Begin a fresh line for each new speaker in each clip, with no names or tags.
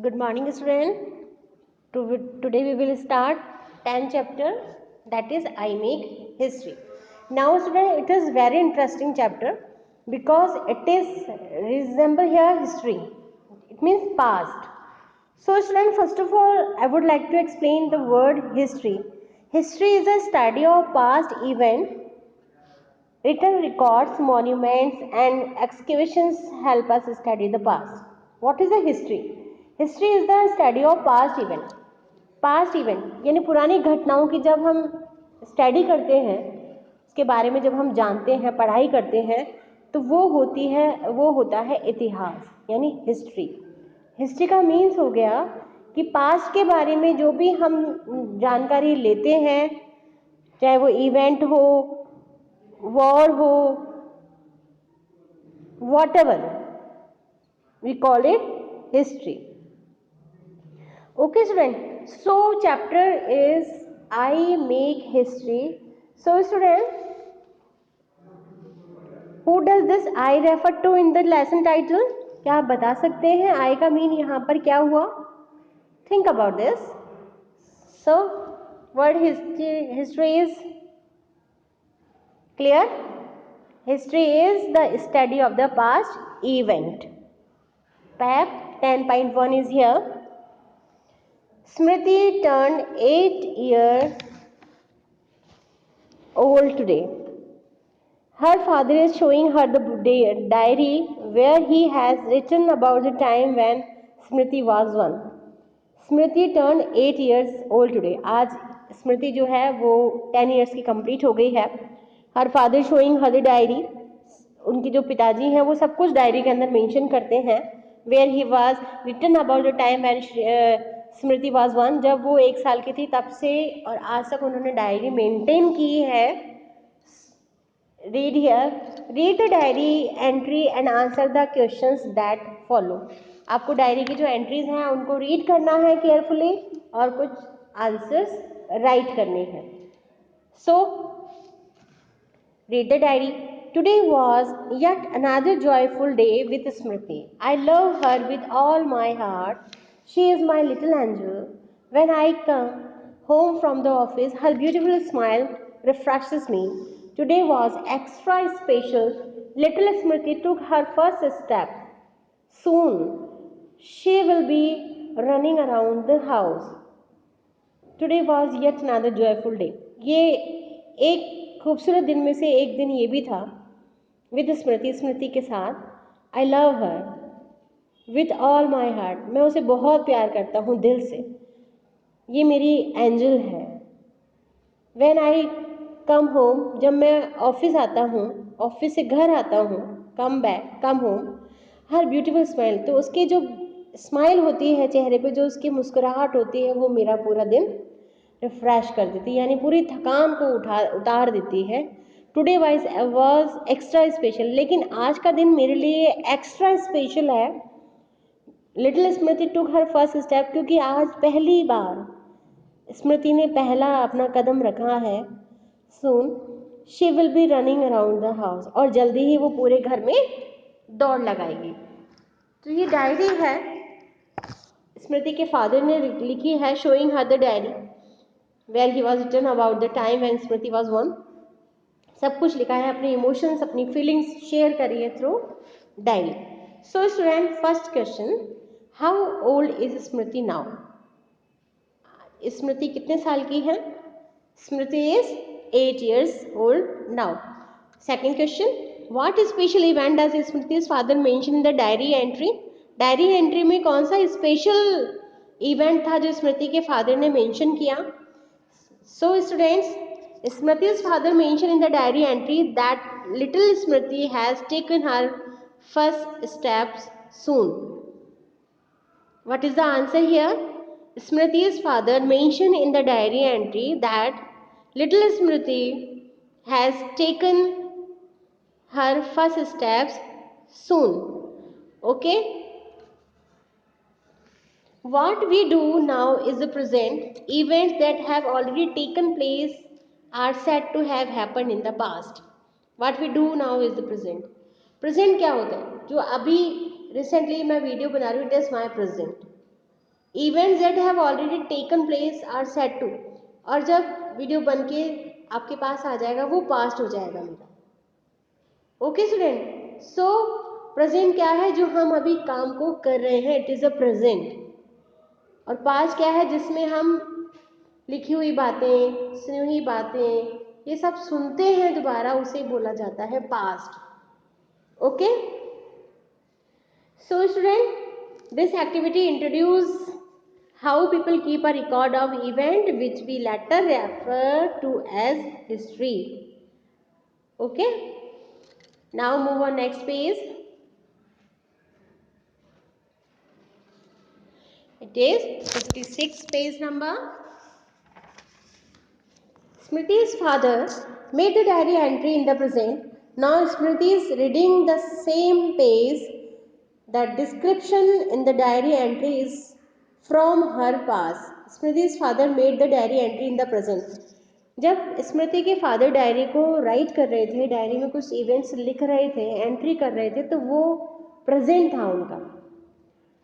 Good morning, student. Today we will start 10th chapter, that is I Make History. Now, student, it is very interesting chapter because it is resemble here history. It means past. So, student, first of all, I would like to explain the word history. History is a study of past event. Written records, monuments, and excavations help us study the past. What is the history? History is the study of past event. Past event यानी पुरानी घटनाओं की जब हम study करते हैं, उसके बारे में जब हम जानते हैं, पढ़ाई करते हैं, तो वो होता है इतिहास यानी हिस्ट्री. हिस्ट्री का मीन्स हो गया कि पास्ट के बारे में जो भी हम जानकारी लेते हैं, चाहे वो इवेंट हो, वॉर हो, whatever, we call it history. Okay, student. So chapter is I Make History. So student, who does this I refer to in the lesson title? क्या आप बता सकते हैं I का मीन यहाँ पर क्या हुआ? Think about this. So word history is clear. History is the study of the past event. Pap 10.1 is here. Smriti turned 8 years old today. Her father is showing her the diary where he has written about the time when Smriti was 1. Smriti turned 8 years old today. आज स्मृति जो है वो 10 years की complete हो गई है. Her father showing her the diary. उनके जो पिताजी हैं वो सब कुछ डायरी के अंदर मेंशन करते हैं. Where he was written about the time when Smriti was 1. जब वो 1 साल की थी तब से और आज तक उन्होंने डायरी मेंटेन की है. Read here. Read the diary entry and answer the questions that follow. आपको डायरी की जो एंट्रीज हैं उनको रीड करना है केयरफुली और कुछ आंसर्स राइट करने हैं. So read the diary. Today was yet another joyful day with Smriti. I love her with all my heart. She is my little angel. When I come home from the office, her beautiful smile refreshes me. Today was extra special. Little Smriti took her first step. Soon she will be running around the house. Today was yet another joyful day. ये एक खूबसूरत दिन में से एक दिन ये भी था. विद स्मृति के साथ. I love her with all my heart. मैं उसे बहुत प्यार करता हूँ दिल से. ये मेरी एंजल है. व्हेन आई कम होम, जब मैं ऑफिस आता हूँ, ऑफिस से घर आता हूँ, कम होम, हर ब्यूटीफुल स्माइल, तो उसकी जो स्माइल होती है चेहरे पे, जो उसकी मुस्कुराहट होती है, वो मेरा पूरा दिन रिफ्रेश कर देती है, यानी पूरी थकान को उतार देती है. Today was extra special. लेकिन आज का दिन मेरे लिए एक्स्ट्रा स्पेशल है. लिटिल स्मृति टुक हर फर्स्ट स्टेप, क्योंकि आज पहली बार स्मृति ने पहला अपना कदम रखा है. Soon she will be running around the house, और जल्दी ही वो पूरे घर में दौड़ लगाएगी. तो ये डायरी है, स्मृति के फादर ने लिखी है. Showing her the diary where he was written about the time when Smriti was 1. सब कुछ लिखा है, अपने इमोशंस, अपनी फीलिंग्स शेयर करिए through diary. So student, first question, how old is Smriti now? Smriti कितने साल की है? Smriti is 8 years old now. Second question, what special event does Smriti's father mention in the diary entry? Diary entry में कौन सा special event था जो स्मृति के फादर ने मेंशन किया? So students, Smriti's father mentioned in the diary entry that little Smriti has taken her first steps soon. What is the answer here? Smriti's father mentioned in the diary entry that little Smriti has taken her first steps soon. Okay? What we do now is the present. Events that have already taken place are said to have happened in the past. What we do now is the present. Present क्या होता है? जो अभी recently मैं video बना रही हूँ, it is my present. Events that have already taken place are set to, और जब वीडियो बन के आपके पास आ जाएगा वो पास्ट हो जाएगा मेरा। ओके स्टूडेंट, सो प्रेजेंट क्या है, जो हम अभी काम को कर रहे हैं, इट इज़ अ प्रेजेंट। और पास्ट क्या है, जिसमें हम लिखी हुई बातें, सुनी हुई बातें, ये सब सुनते हैं दोबारा, उसे बोला जाता है past. Okay, so student, this activity introduce how people keep a record of event which we later refer to as history. Okay, now move on next page. It is 56 page number. Smriti's father made the diary entry in the present. Now Smriti is reading the same page. The description in the diary entry is from her past. Smriti's father made the diary entry in the present. जब स्मृति के father diary को right कर रहे थे, diary में कुछ events लिख रहे थे, एंट्री कर रहे थे, तो वो प्रेजेंट था उनका।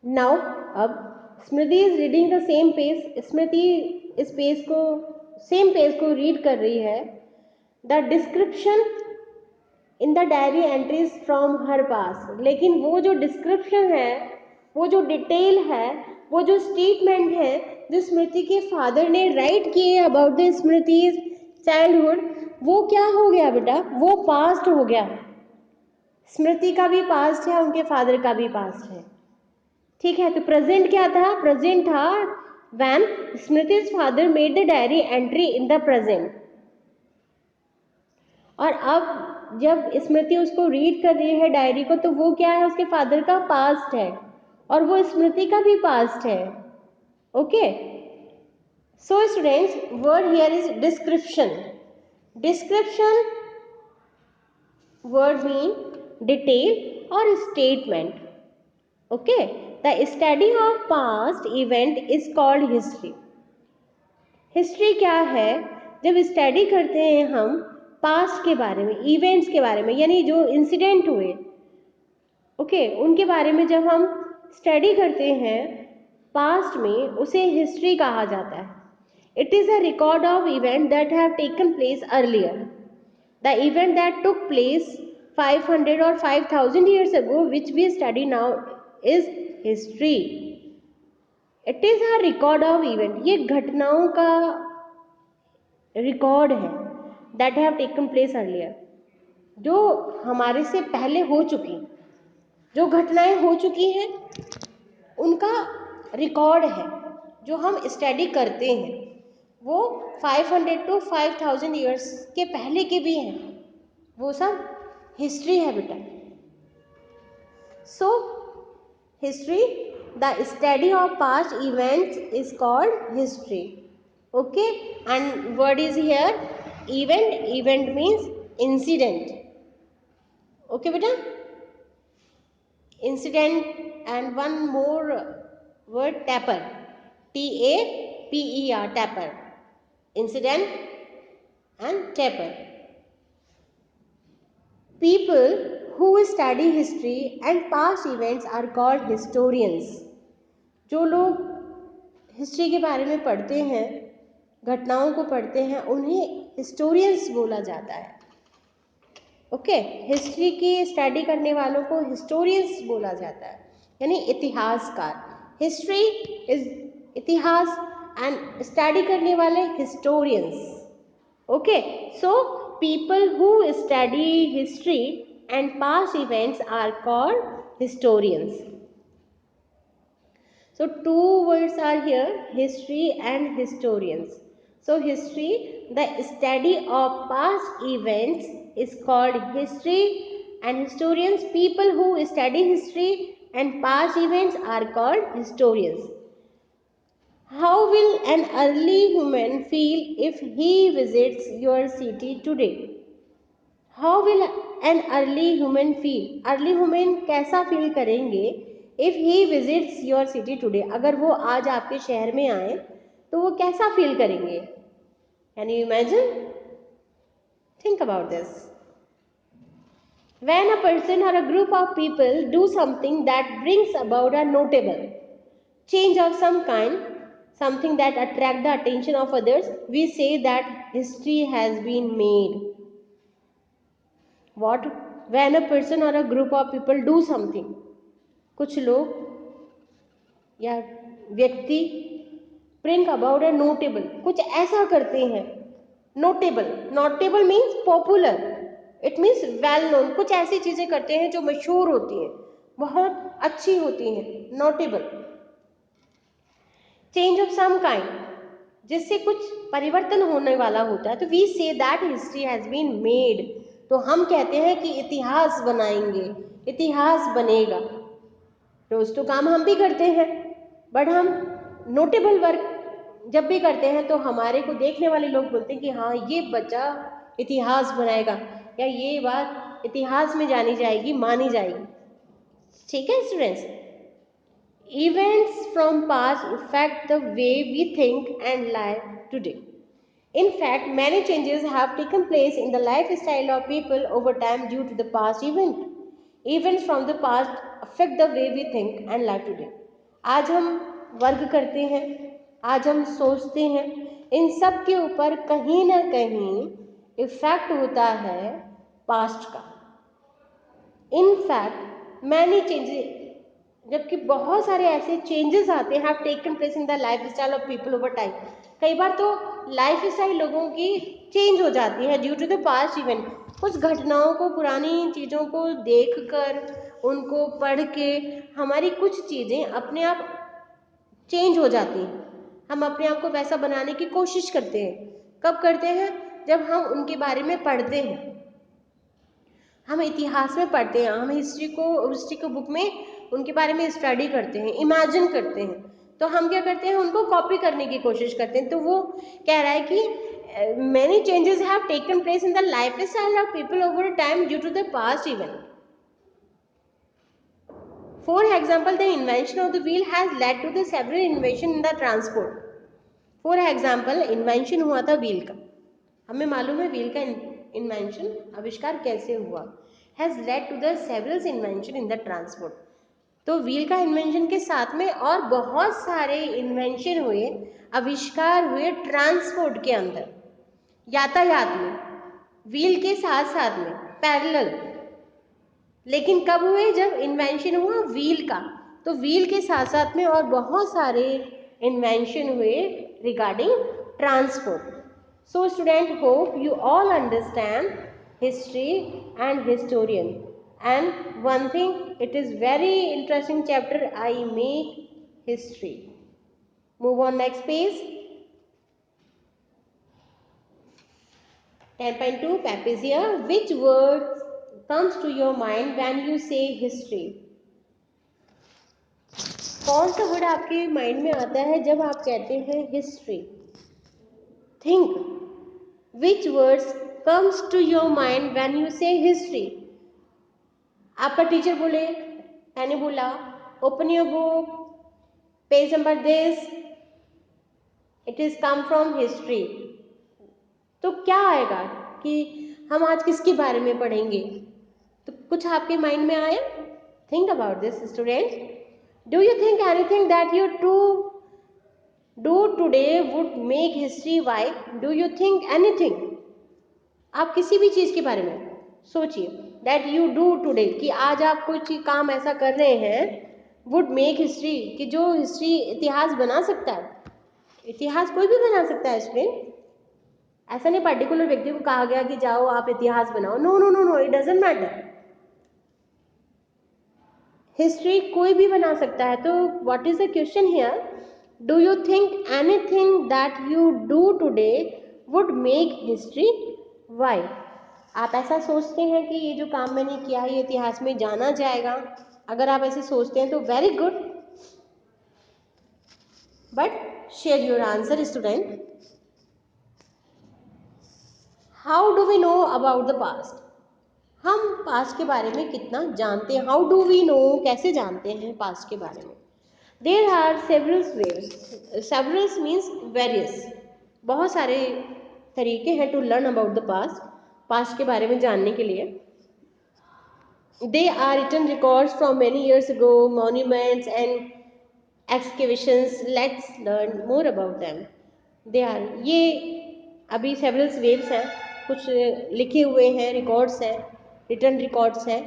नाउ अब Smriti is reading the same page, Smriti इस पेज को, सेम पेज को रीड कर रही है। The description in the diary entries from her past, लेकिन वो जो डिस्क्रिप्शन है, वो जो डिटेल है, वो जो स्टेटमेंट है जो स्मृति के फादर ने राइट किए अबाउट द स्मृतिज चाइल्डहुड, वो क्या हो गया बेटा, वो पास्ट हो गया। स्मृति का भी पास्ट है, उनके फादर का भी पास्ट है। ठीक है, तो प्रेजेंट क्या था, प्रेजेंट था when Smriti's father made the diary entry in the present. और अब जब स्मृति उसको रीड कर रही है डायरी को, तो वो क्या है, उसके फादर का पास्ट है, और वो स्मृति का भी पास्ट है। Okay, so students, word here is description. Description word mean detail और statement. Okay, the study of past event is called history. History क्या है, जब स्टडी करते हैं हम पास्ट के बारे में, इवेंट्स के बारे में, यानी जो इंसिडेंट हुए, ओके, उनके बारे में जब हम स्टडी करते हैं पास्ट में, उसे हिस्ट्री कहा जाता है। It is a record of event that have taken place earlier. The event that took place 500 और 5000 years ago which we study now is history. It is a record of event, ये घटनाओं का record है, that have taken place earlier, जो हमारे से पहले हो चुकी, जो घटनाएं हो चुकी हैं उनका रिकॉर्ड है, जो हम स्टडी करते हैं। वो 500 to 5000 ईयर्स के पहले के भी हैं, वो सब हिस्ट्री है बेटा। So history, the study of past events is called history. Okay, and word is here event, event means incident. Okay बेटा, incident, and one more word, tapper, TAPER, tapper, incident and tapper. People who study history and past events are called historians. जो लोग history के बारे में पढ़ते हैं, घटनाओं को पढ़ते हैं, उन्हें हिस्टोरियंस बोला जाता है। ओके, हिस्ट्री की स्टडी करने वालों को हिस्टोरियंस बोला जाता है, यानी इतिहासकार। हिस्ट्री इज इतिहास एंड स्टडी करने वाले historians. Okay, so people who study history and past events are called historians. So two words are here, history and historians. So history, the study of past events, is called history, and historians, people who study history and past events, are called historians. How will an early human feel if he visits your city today? How will an early human feel? Early human कैसा feel करेंगे if he visits your city today? अगर वो आज आपके शहर में आए तो वो कैसा फील करेंगे? Can you imagine? Think about this. When a person or a group of people do something that brings about a notable change of some kind, something that attract the attention of others, we say that history has been made. What? When a person or a group of people do something, कुछ लोग या व्यक्ति bring about a notable, कुछ ऐसा करते हैं, notable, notable means popular, it means well known, कुछ ऐसी चीजें करते हैं जो मशहूर होती हैं, बहुत अच्छी होती हैं, notable. Change of some kind, जिससे कुछ परिवर्तन होने वाला होता है, तो we say that history has been made, तो हम कहते हैं कि इतिहास बनाएंगे, इतिहास बनेगा. रोज तो काम हम भी करते हैं, बट हम नोटेबल वर्क जब भी करते हैं तो हमारे को देखने वाले लोग बोलते हैं कि हाँ ये बच्चा इतिहास बनाएगा, या ये बात इतिहास में जानी जाएगी, मानी जाएगी. ठीक है students. Events from past affect the way we think and live today. In fact, many changes have taken place in the lifestyle of people over time due to the past event. Events from the past affect the way we think and live today. आज हम work करते हैं, आज हम सोचते हैं, इन सब के ऊपर कहीं ना कहीं इफेक्ट होता है पास्ट का. इन फैक्ट मैनी चेंजेस, जबकि बहुत सारे ऐसे चेंजेस आते हैं, have taken place in the lifestyle of people over time. कई बार तो लाइफ स्टाइल लोगों की चेंज हो जाती है due to the past event. कुछ घटनाओं को, पुरानी चीज़ों को देखकर, उनको पढ़ के हमारी कुछ चीज़ें अपने आप चेंज हो जाती हैं. हम अपने आप को वैसा बनाने की कोशिश करते हैं. कब करते हैं? जब हम उनके बारे में पढ़ते हैं, हम इतिहास में पढ़ते हैं, हम हिस्ट्री को बुक में उनके बारे में स्टडी करते हैं, इमेजिन करते हैं, तो हम क्या करते हैं? उनको कॉपी करने की कोशिश करते हैं. तो वो कह रहा है कि many changes have taken place in the lifestyle of people over time due to the past event. For example, the invention of the wheel has led to the several invention in the transport. For example, invention हुआ था wheel का, हमें मालूम है wheel का invention, आविष्कार कैसे हुआ, has led to the several invention in the transport. तो व्हील का इन्वेंशन के साथ में और बहुत सारे इन्वेंशन हुए, आविष्कार हुए ट्रांसपोर्ट के अंदर, यातायात में, व्हील के साथ साथ में पैरेलल. लेकिन कब हुए? जब इन्वेंशन हुआ व्हील का, तो व्हील के साथ साथ में और बहुत सारे इन्वेंशन हुए regarding transport. So student, hope you all understand history and historian. And one thing, it is very interesting chapter, I make history. Move on next page. 10.2 Pep is here. Which words comes to your mind when you say history? कौन सा word आपके mind में आता है जब आप कहते हैं history? Think. Which words comes to your mind when you say history? आपका टीचर बोले, मैंने बोला open your book, page number this, it is come from history, तो क्या आएगा कि हम आज किसके बारे में पढ़ेंगे? तो कुछ आपके माइंड में आया? Think about this student. Do you think anything that you do today would make history? Why do you think anything? आप किसी भी चीज के बारे में सोचिए, दैट यू डू टुडे, कि आज आप कोई काम ऐसा कर रहे हैं, वुड मेक हिस्ट्री, कि जो हिस्ट्री, इतिहास बना सकता है. इतिहास कोई भी बना सकता है स्टूडेंट, ऐसा नहीं पर्टिकुलर व्यक्ति को कहा गया कि जाओ आप इतिहास बनाओ. No no no no, it doesn't matter. History कोई भी बना सकता है. तो what is the question here? Do you think anything that you do today would make history? Why? आप ऐसा सोचते हैं कि ये जो काम मैंने किया है ये इतिहास में जाना जाएगा? अगर आप ऐसे सोचते हैं तो very good, but share your answer student. How do we know about the past? हम पास्ट के बारे में कितना जानते हैं? हाउ डू वी नो, कैसे जानते हैं पास्ट के बारे में? There are several ways. Several's means various, बहुत सारे तरीके हैं to learn about the past, past के बारे में जानने के लिए. They are written records from many years ago, monuments and excavations. Let's learn more about them. They are, ये अभी several waves हैं, कुछ लिखे हुए हैं, रिकॉर्ड्स हैं, रिटर्न रिकॉर्ड्स हैं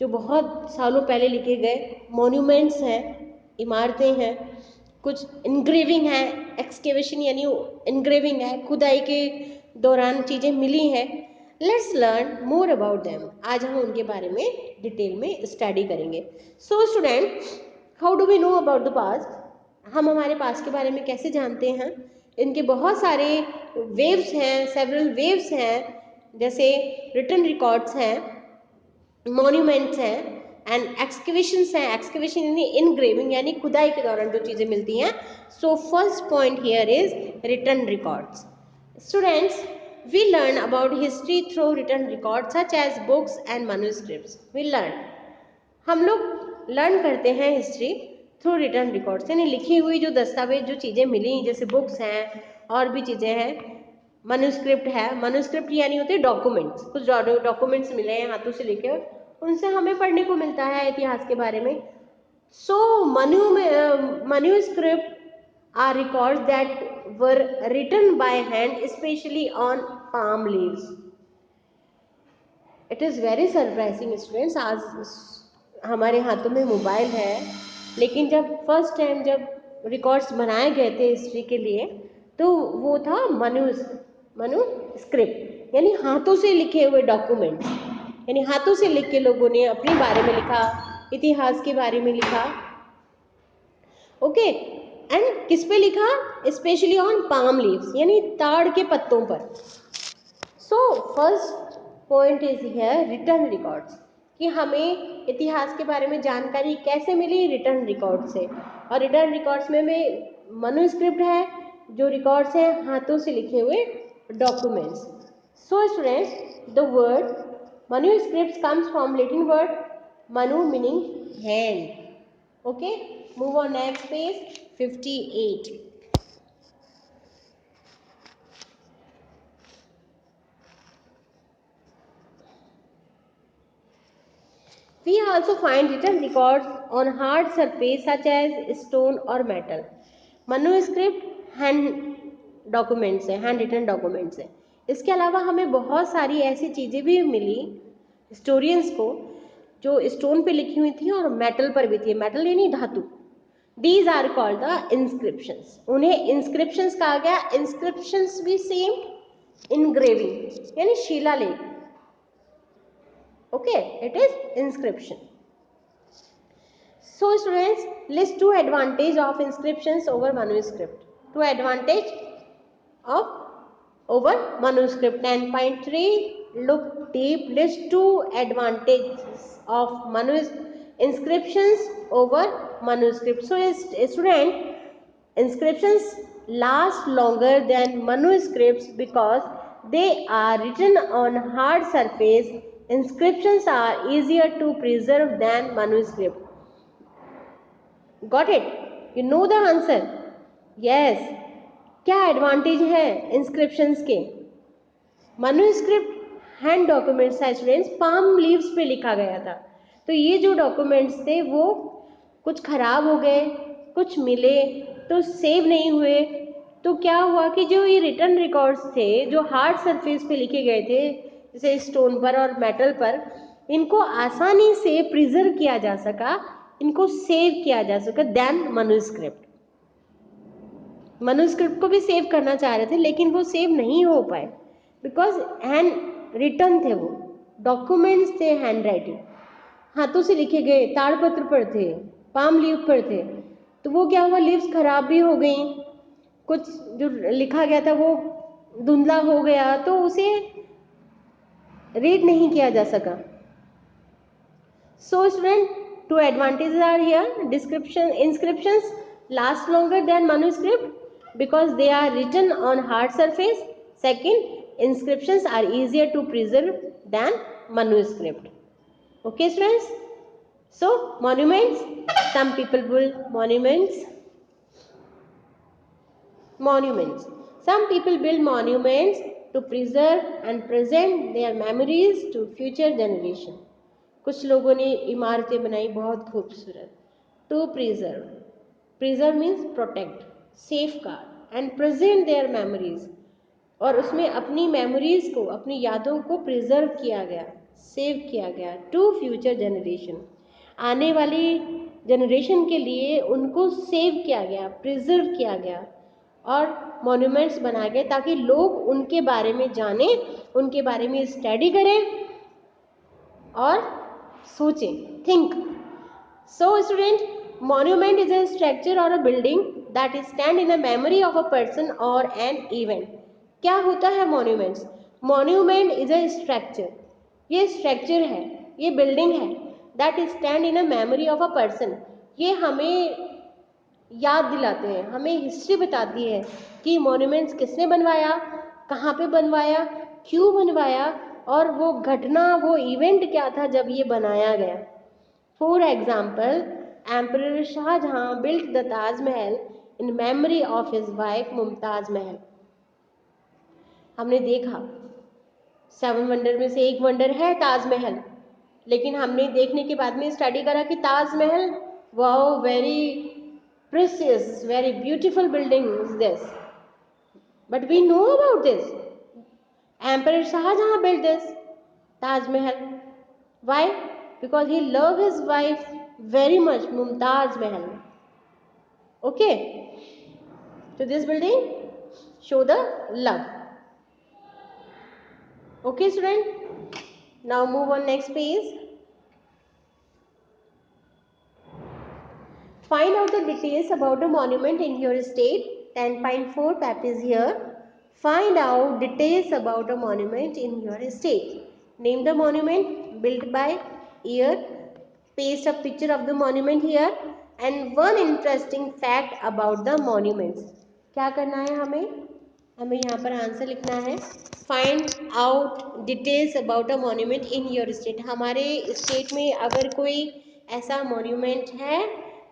जो बहुत सालों पहले लिखे गए, मॉन्यूमेंट्स हैं, इमारतें हैं, कुछ इंग्रेविंग है, एक्सकेवेशन यानी इंग्रेविंग है, खुदाई के दौरान चीज़ें मिली हैं. Let's learn more about them. आज हम उनके बारे में डिटेल में स्टडी करेंगे. So student, how do we know about the past? हम हमारे पास्ट के बारे में कैसे जानते हैं? इनके बहुत सारे वेव्स हैं, सेवरल वेव्स हैं, जैसे रिटन रिकॉर्ड्स हैं, मॉन्यूमेंट्स हैं एंड एक्सकेवेशंस हैं. एक्सकेवेशन यानी इनग्रेविंग यानी खुदाई के दौरान जो चीज़ें मिलती हैं. So first point here is written records. Students, we learn about history through written records such as books and manuscripts. We learn, हम लोग लर्न करते हैं हिस्ट्री थ्रू रिटर्न रिकॉर्ड्स, यानी लिखी हुई जो दस्तावेज, जो चीज़ें मिली, जैसे बुक्स हैं और भी चीज़ें हैं. मनुस्क्रिप्ट है, मनुस्क्रिप्ट यानी होते हैं डॉक्यूमेंट्स, कुछ डॉक्यूमेंट्स मिले हैं हाथों से लिखे, उनसे हमें पढ़ने को मिलता है इतिहास के बारे में. सो manuscript are records that were written by hand, especially on palm leaves. It is very surprising students, आज हमारे हाथों में मोबाइल है, लेकिन जब फर्स्ट टाइम जब रिकॉर्ड्स बनाए गए थे हिस्ट्री के लिए, तो वो था मनुस्क्रिप्ट यानी हाथों से लिखे हुए डॉक्यूमेंट्स, यानी हाथों से लिख के लोगों ने अपने बारे में लिखा, इतिहास के बारे में लिखा. ओके, एंड किस पे लिखा? स्पेशली ऑन पाम लीव्स यानी ताड़ के पत्तों पर. सो first point is here return records, कि हमें इतिहास के बारे में जानकारी कैसे मिली? रिटर्न रिकॉर्ड से. और रिटर्न रिकॉर्ड्स में मनुस्क्रिप्ट है, जो रिकॉर्ड्स हैं हाथों से लिखे हुए documents. So students, the word manuscripts comes from Latin word manu meaning hand. Okay, move on next page 58. We also find written records on hard surface such as stone or metal. Manuscript hand documents हैं, hand written documents हैं. इसके अलावा हमें बहुत सारी ऐसी चीज़ें भी मिली हिस्टोरियंस को जो स्टोन पे लिखी हुई थी और मेटल पर भी थी. मेटल यानी धातु. These are called the inscriptions. उन्हें inscriptions कहा गया. Inscriptions भी सेम engraving यानी शिलालेख. Okay, it is inscription. So students, list two advantage of inscriptions over manuscript. Two advantage of over manuscript. 9.3, look deep. List two advantages of inscriptions over manuscript. So student, inscriptions last longer than manuscripts because they are written on hard surface. Inscriptions are easier to preserve than manuscript. Got it? You know the answer? Yes. क्या advantage है inscriptions के? Manuscript hand documents है students, palm leaves पे लिखा गया था. तो ये जो डॉक्यूमेंट्स थे वो कुछ खराब हो गए, कुछ मिले तो सेव नहीं हुए. तो क्या हुआ कि जो ये रिटन रिकॉर्ड्स थे जो हार्ड सरफेस पे लिखे गए थे, जैसे स्टोन पर और मेटल पर, इनको आसानी से प्रिजर्व किया जा सका, इनको सेव किया जा सका देन मनुस्क्रिप्ट. मनुस्क्रिप्ट को भी सेव करना चाह रहे थे लेकिन वो सेव नहीं हो पाए बिकॉज हैंड रिटन थे, वो डॉक्यूमेंट्स थे, हैंड राइटिंग, हाथों से लिखे गए, ताड़पत्र पर थे, पाम लीव पर थे. तो वो क्या हुआ, लीव्स खराब भी हो गई, कुछ जो लिखा गया था वो धुंधला हो गया, तो उसे रीड नहीं किया जा सका. So student, two advantages are here. Description inscriptions last longer than manuscript because they are written on hard surface. Second, inscriptions are easier to preserve than manuscript. Okay students, so monuments, some people build monuments. Some people build monuments to preserve and present their memories to future generation. कुछ लोगों ने इमारतें बनाई बहुत खूबसूरत, to preserve, preserve means protect, safeguard and present their memories, और उसमें अपनी मेमोरीज को, अपनी यादों को प्रिजर्व किया गया, सेव किया गया टू फ्यूचर जनरेशन, आने वाली जनरेशन के लिए उनको सेव किया गया, प्रिजर्व किया गया और मॉन्यूमेंट्स बनाए गए ताकि लोग उनके बारे में जानें, उनके बारे में स्टडी करें और सोचें, think. So student, monument is a structure or a building that stand in a memory of a person or an event. क्या होता है monuments? Monument is a structure. ये structure है, ये building है that stand in a memory of a person. ये हमें याद दिलाते हैं, हमें हिस्ट्री बताती है कि मॉन्यूमेंट्स किसने बनवाया, कहाँ पे बनवाया, क्यों बनवाया और वो घटना, वो इवेंट क्या था जब ये बनाया गया. For example, emperor Shahjahan built the Taj Mahal in memory of his wife Mumtaz Mahal. हमने देखा 7 वंडर में से एक वंडर है ताजमहल, लेकिन हमने देखने के बाद में स्टडी करा कि Taj Mahal, wow, very precious, very beautiful building is this, but we know about this. Emperor Shahjahan built this Taj Mahal. Why? Because he loved his wife very much, Mumtaz Mahal. Okay, so this building show the love. Okay student, now move on next page. Find out the details about the monument in your state. 10.4 pap is here. Find out details about a monument in your state. Name the monument, built by, year, paste a picture of the monument here and one interesting fact about the monuments. क्या करना है हमें? हमें यहाँ पर answer लिखना है. Find out details about a monument in your state. हमारे स्टेट में अगर कोई ऐसा मोन्यूमेंट है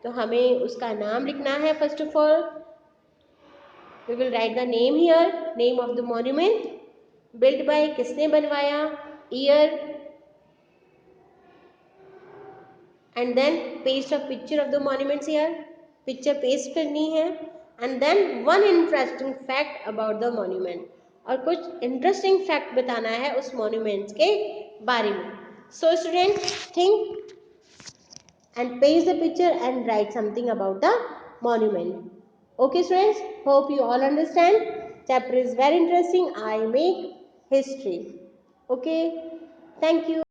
तो हमें उसका नाम लिखना है. First of all we will write the name here, name of the monument, build by, किसने बनवाया, year, and then paste a picture of the monuments here, picture paste करनी है, and then one interesting fact about the monument, और कुछ interesting fact बताना है उस monuments के बारे में. So student, think and paste the picture and write something about the monument. Okay students, hope you all understand. Chapter is very interesting. I make history. Okay, thank you.